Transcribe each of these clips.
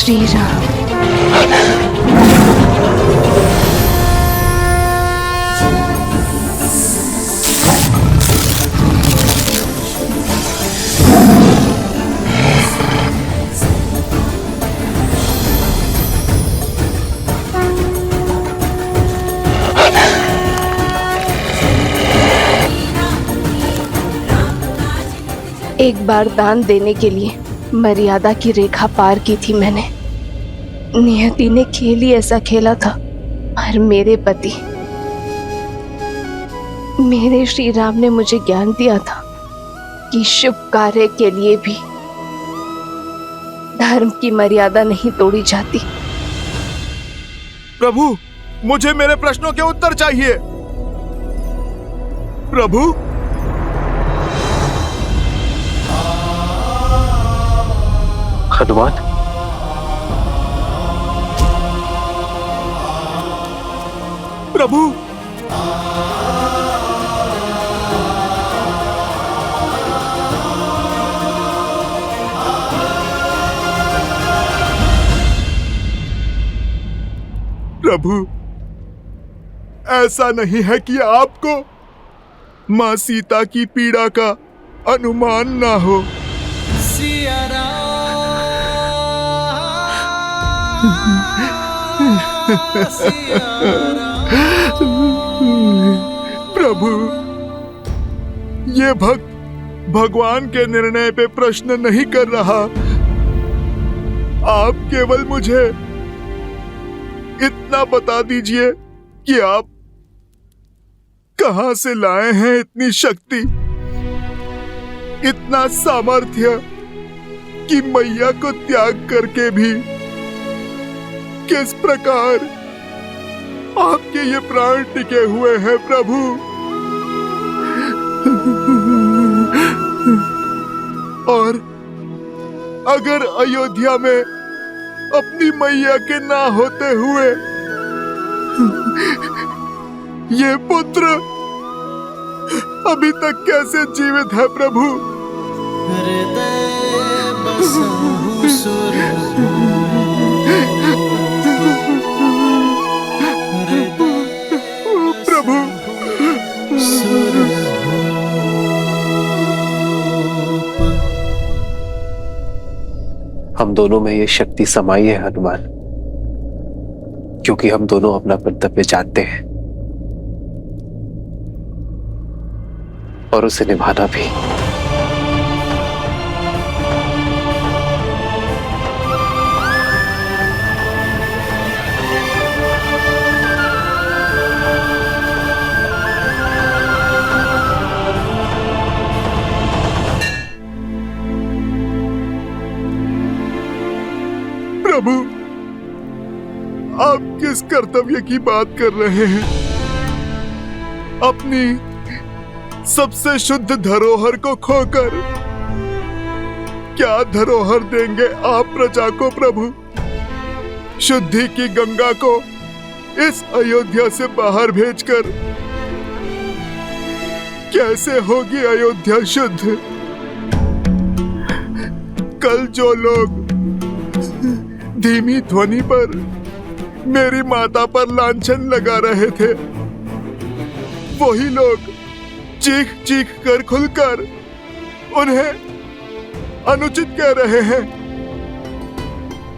श्री राम। एक बार दान देने के लिए मर्यादा की रेखा पार की थी मैंने। नियति ने खेल ही ऐसा खेला था, पर मेरे पति मेरे श्री राम ने मुझे ज्ञान दिया था कि शुभ कार्य के लिए भी धर्म की मर्यादा नहीं तोड़ी जाती। प्रभु, मुझे मेरे प्रश्नों के उत्तर चाहिए। प्रभु, हनुमान, प्रभु, प्रभु, ऐसा नहीं है कि आपको मां सीता की पीड़ा का अनुमान ना हो। प्रभु, ये भक्त भगवान के निर्णय पे प्रश्न नहीं कर रहा। आप केवल मुझे इतना बता दीजिए कि आप कहां से लाए हैं इतनी शक्ति, इतना सामर्थ्य कि मैया को त्याग करके भी किस प्रकार आपके ये प्राण टिके हुए हैं प्रभु। और अगर अयोध्या में अपनी मैया के ना होते हुए ये पुत्र अभी तक कैसे जीवित है प्रभु? प्रभु, हम दोनों में ये शक्ति समाई है हनुमान, क्योंकि हम दोनों अपना कर्तव्य जानते हैं और उसे निभाना भी। प्रभु, आप किस कर्तव्य की बात कर रहे हैं? अपनी सबसे शुद्ध धरोहर को खोकर क्या धरोहर देंगे आप प्रजा को प्रभु? शुद्धि की गंगा को इस अयोध्या से बाहर भेजकर कैसे होगी अयोध्या शुद्ध? कल जो लोग धीमी ध्वनि पर मेरी माता पर लांछन लगा रहे थे, वही लोग चीख चीख कर खुलकर उन्हें अनुचित कह रहे हैं।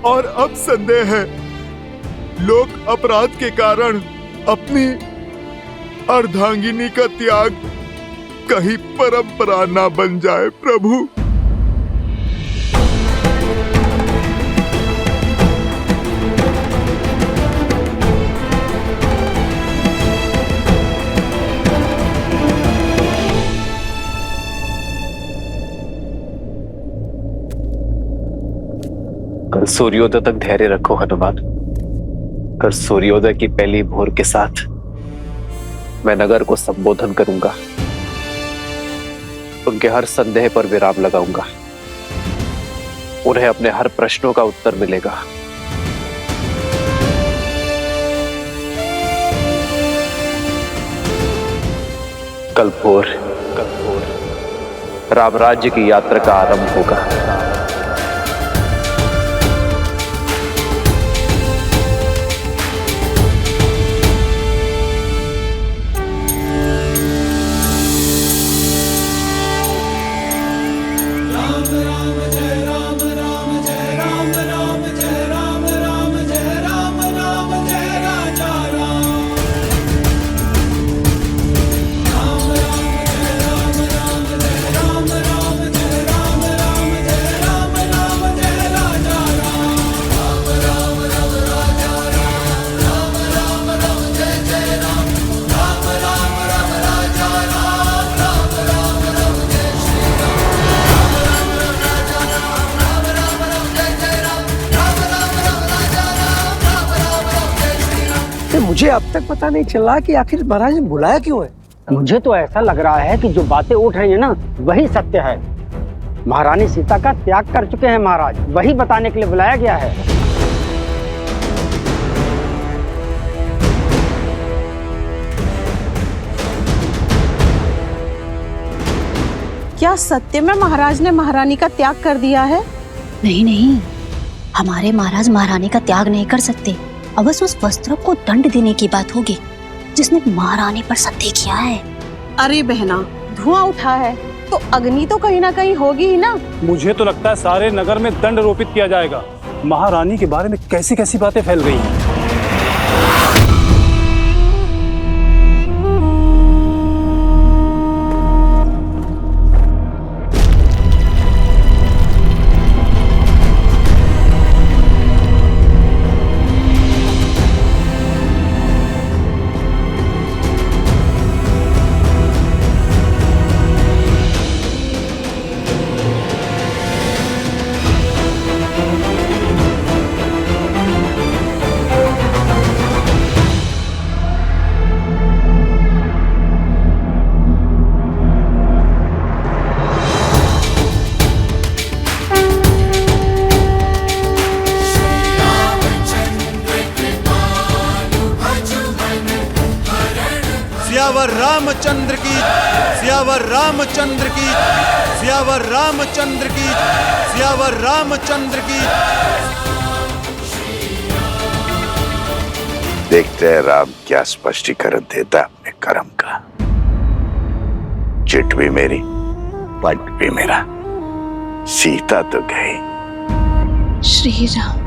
और अब संदेह है, लोग अपराध के कारण अपनी अर्धांगिनी का त्याग कहीं परंपरा ना बन जाए प्रभु। कल सूर्योदय तक धैर्य रखो हनुमान। कल सूर्योदय की पहली भोर के साथ मैं नगर को संबोधन करूंगा, उनके हर संदेह पर विराम लगाऊंगा, उन्हें अपने हर प्रश्नों का उत्तर मिलेगा। कल भोर राम राज्य की यात्रा का आरंभ होगा। मुझे अब तक पता नहीं चला कि आखिर महाराज ने बुलाया क्यों है। मुझे तो ऐसा लग रहा है कि जो बातें उठ रही है ना वही सत्य है। महारानी सीता का त्याग कर चुके हैं महाराज, वही बताने के लिए बुलाया गया है। क्या सत्य में महाराज ने महारानी का त्याग कर दिया है? नहीं नहीं, हमारे महाराज महारानी का त्याग नहीं कर सकते। अवश्य उस वस्त्र को दंड देने की बात होगी जिसने महारानी पर सत्य किया है। अरे बहना, धुआं उठा है तो अग्नि तो कहीं ना कहीं होगी ही ना। मुझे तो लगता है सारे नगर में दंड रोपित किया जाएगा। महारानी के बारे में कैसी कैसी बातें फैल गई हैं। सियावर रामचंद्र की, सियावर रामचंद्र की, सियावर रामचंद्र की, सियावर रामचंद्र की। देखते हैं राम क्या स्पष्टीकरण देता अपने कर्म का। चिट भी मेरी, पट भी मेरा, सीता तो गई। श्री राम।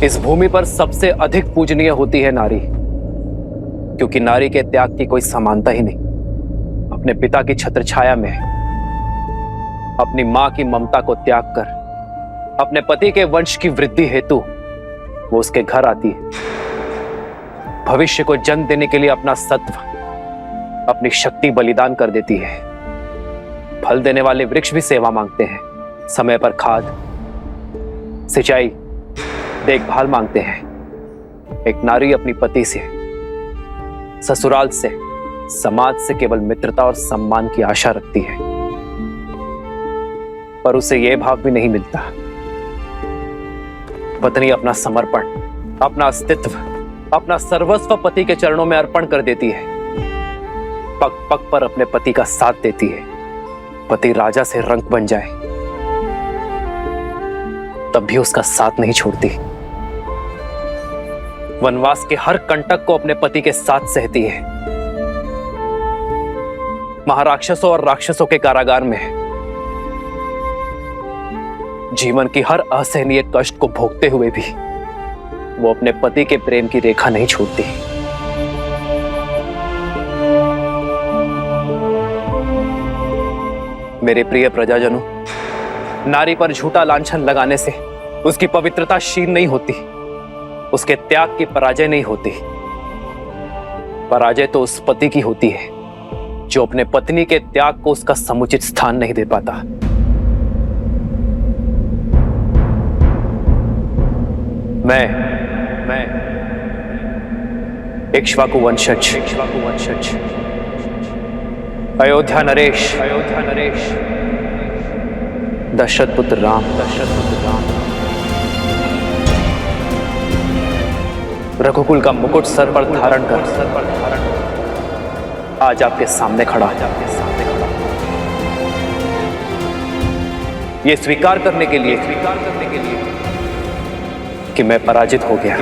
इस भूमि पर सबसे अधिक पूजनीय होती है नारी, क्योंकि नारी के त्याग की कोई समानता ही नहीं। अपने पिता की छत्रछाया में अपनी मां की ममता को त्याग कर अपने पति के वंश की वृद्धि हेतु वो उसके घर आती है। भविष्य को जन्म देने के लिए अपना सत्व, अपनी शक्ति बलिदान कर देती है। फल देने वाले वृक्ष भी सेवा मांगते हैं, समय पर खाद, सिंचाई, देखभाल मांगते हैं। एक नारी अपनी पति से, ससुराल से, समाज से केवल मित्रता और सम्मान की आशा रखती है, पर उसे यह भाव भी नहीं मिलता। पत्नी अपना समर्पण, अपना अस्तित्व, अपना सर्वस्व पति के चरणों में अर्पण कर देती है। पग पग पर अपने पति का साथ देती है। पति राजा से रंक बन जाए तब भी उसका साथ नहीं छोड़ती। वनवास के हर कंटक को अपने पति के साथ सहती है। महाराक्षसों और राक्षसों के कारागार में जीवन की हर असहनीय कष्ट को भोगते हुए भी वो अपने पति के प्रेम की रेखा नहीं छोड़ती। मेरे प्रिय प्रजाजनों, नारी पर झूठा लांछन लगाने से उसकी पवित्रता क्षीण नहीं होती, उसके त्याग की पराजय नहीं होती। पराजय तो उस पति की होती है जो अपने पत्नी के त्याग को उसका समुचित स्थान नहीं दे पाता। मैं इक्ष्वाकु वंशज अयोध्या नरेश दशरथ पुत्र राम रघुकुल का मुकुट सर पर धारण कर आज आपके सामने खड़ा ये स्वीकार करने के लिए कि मैं पराजित हो गया।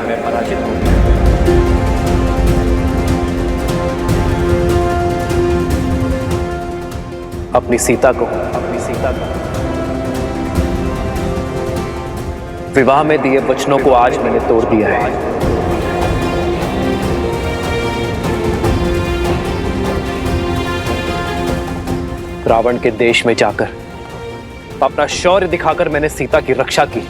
अपनी सीता को विवाह में दिए वचनों को आज मैंने तोड़ दिया है। रावण के देश में जाकर अपना शौर्य दिखाकर मैंने सीता की रक्षा की,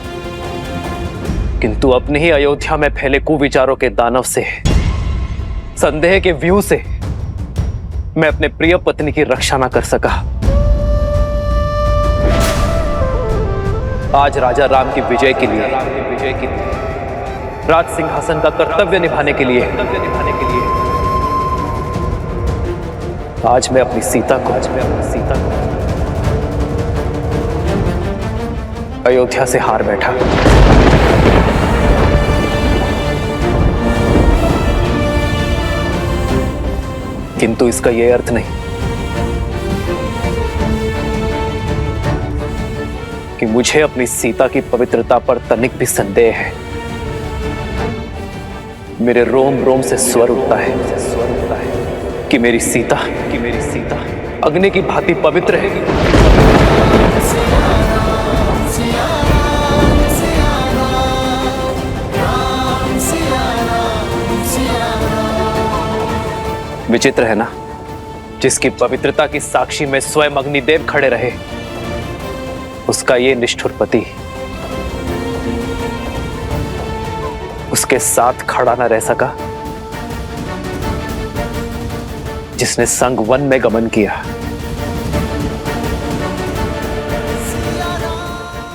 किंतु अपने ही अयोध्या में फैले कुविचारों के दानव से, संदेह के व्यू से मैं अपने प्रिय पत्नी की रक्षा न कर सका। आज राजा राम की विजय के लिए राज सिंहासन का कर्तव्य निभाने के लिए आज मैं अपनी सीता को अयोध्या से हार बैठा। किंतु इसका यह अर्थ नहीं कि मुझे अपनी सीता की पवित्रता पर तनिक भी संदेह है। मेरे रोम रोम से स्वर उठता है कि मेरी सीता अग्नि की भांति पवित्र है। विचित्र है ना, जिसकी पवित्रता की साक्षी में स्वयं अग्निदेव खड़े रहे, उसका ये निष्ठुर पति उसके साथ खड़ा न रह सका, जिसने संग वन में गमन किया।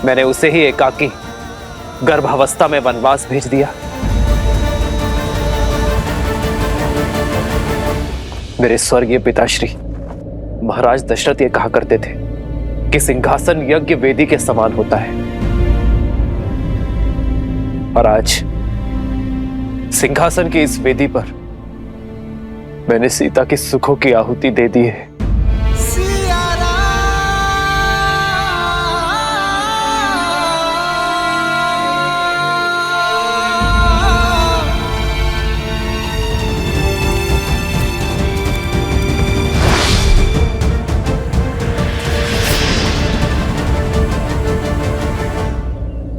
मैंने उसे ही एकाकी गर्भावस्था में वनवास भेज दिया। मेरे स्वर्गीय पिताश्री महाराज दशरथ ये कहा करते थे कि सिंहासन यज्ञ वेदी के समान होता है, और आज सिंहासन की इस वेदी पर मैंने सीता की सुखों की आहुति दे दी है।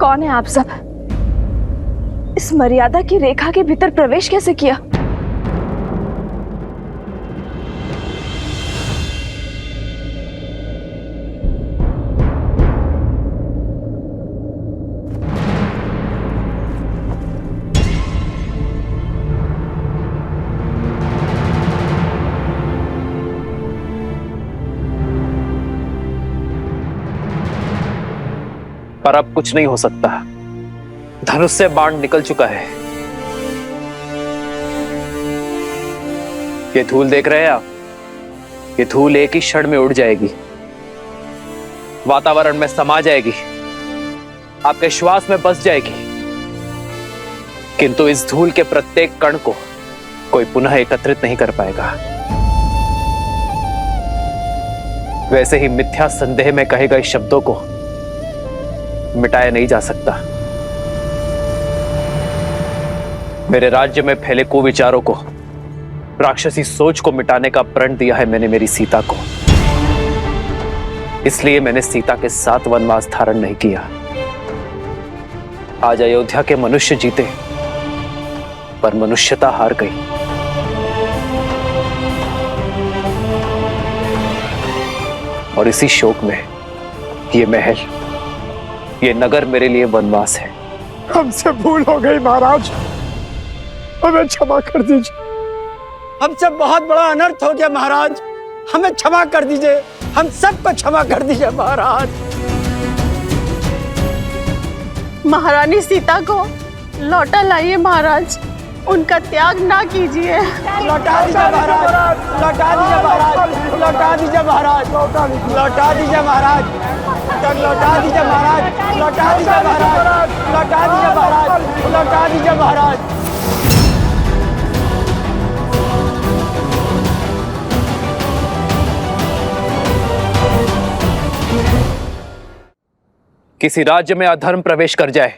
कौन है आप सब? इस मर्यादा की रेखा के भीतर प्रवेश कैसे किया? पर अब कुछ नहीं हो सकता। धनुष से बाण निकल चुका है। ये धूल देख रहे हैं आप? ये धूल एक ही क्षण में उड़ जाएगी, वातावरण में समा जाएगी, आपके श्वास में बस जाएगी, किंतु इस धूल के प्रत्येक कण को कोई पुनः एकत्रित नहीं कर पाएगा। वैसे ही मिथ्या संदेह में कहे गए शब्दों को मिटाया नहीं जा सकता। मेरे राज्य में फैले कुविचारों को, राक्षसी सोच को मिटाने का प्रण दिया है मैंने मेरी सीता को। इसलिए मैंने सीता के साथ वनवास धारण नहीं किया। आज अयोध्या के मनुष्य जीते, पर मनुष्यता हार गई। और इसी शोक में ये महल, ये नगर मेरे लिए वनवास है। हमसे भूल हो गई महाराज, हमें क्षमा कर दीजिए। हमसे बहुत बड़ा अनर्थ हो गया महाराज, हमें क्षमा कर दीजिए, हम सबको क्षमा कर दीजिए महाराज। महारानी सीता को लौटा लाइए महाराज, उनका त्याग ना कीजिए। लौटा दीजिए महाराज, लौटा दीजिए महाराज, लौटा दीजिए महाराज, लौटा दीजिए महाराज, लौटा दीजिए महाराज, लौटा दीजिए महाराज, लौटा दीजिए महाराज, लौटा दीजिए महाराज। किसी राज्य में अधर्म प्रवेश कर जाए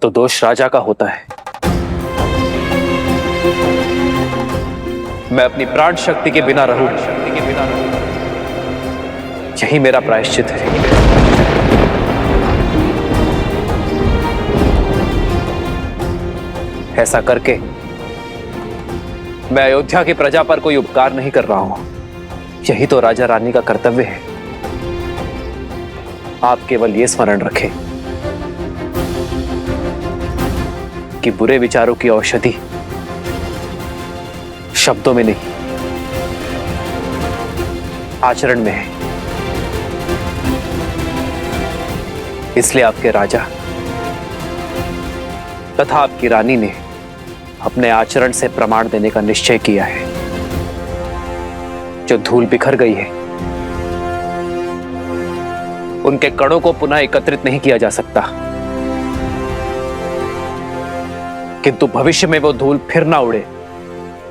तो दोष राजा का होता है। मैं अपनी प्राण शक्ति के बिना रहूं यही मेरा प्रायश्चित है। ऐसा करके मैं अयोध्या की प्रजा पर कोई उपकार नहीं कर रहा हूं। यही तो राजा रानी का कर्तव्य है। आप केवल यह स्मरण रखें कि बुरे विचारों की औषधि शब्दों में नहीं, आचरण में है। इसलिए आपके राजा तथा आपकी रानी ने अपने आचरण से प्रमाण देने का निश्चय किया है। जो धूल बिखर गई है, उनके कणों को पुनः एकत्रित नहीं किया जा सकता, किंतु भविष्य में वो धूल फिर ना उड़े,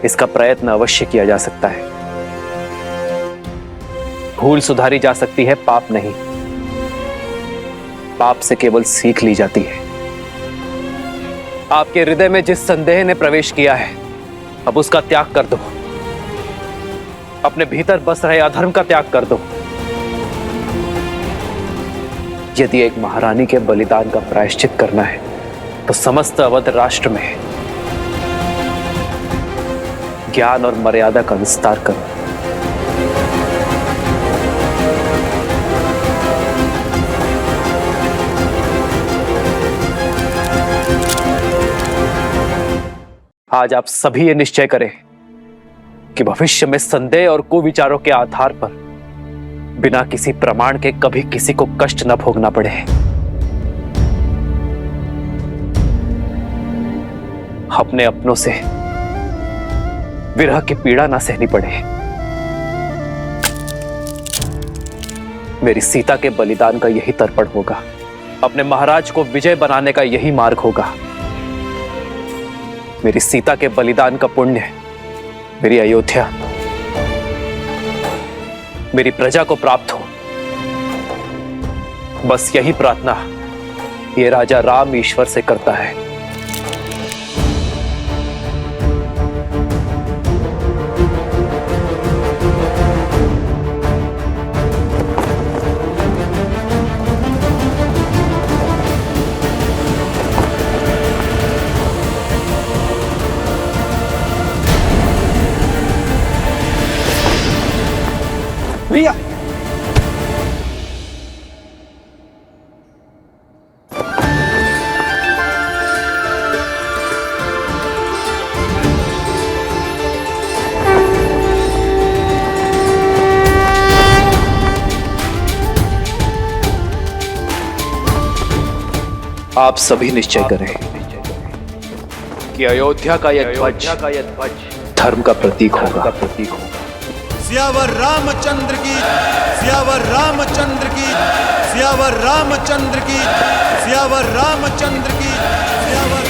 इसका प्रयत्न अवश्य किया जा सकता है। भूल सुधारी जा सकती है, पाप नहीं। पाप से केवल सीख ली जाती है। आपके हृदय में जिस संदेह ने प्रवेश किया है, अब उसका त्याग कर दो। अपने भीतर बस रहे अधर्म का त्याग कर दो। यदि एक महारानी के बलिदान का प्रायश्चित करना है, तो समस्त अवध राष्ट्र में ज्ञान और मर्यादा का विस्तार करो। आज आप सभी ये निश्चय करें कि भविष्य में संदेह और कुविचारों के आधार पर बिना किसी प्रमाण के कभी किसी को कष्ट न भोगना पड़े। अपने अपनों से विरह की पीड़ा ना सहनी पड़े। मेरी सीता के बलिदान का यही तर्पण होगा। अपने महाराज को विजय बनाने का यही मार्ग होगा। मेरी सीता के बलिदान का पुण्य मेरी अयोध्या, मेरी प्रजा को प्राप्त हो। बस यही प्रार्थना ये राजा राम ईश्वर से करता है। भैया आप सभी निश्चय करें कि अयोध्या का यह ध्वज धर्म का प्रतीक होगा। सियावर रामचंद्र की, सियावर रामचंद्र की, सियावर रामचंद्र की, सियावर रामचंद्र की, सियावर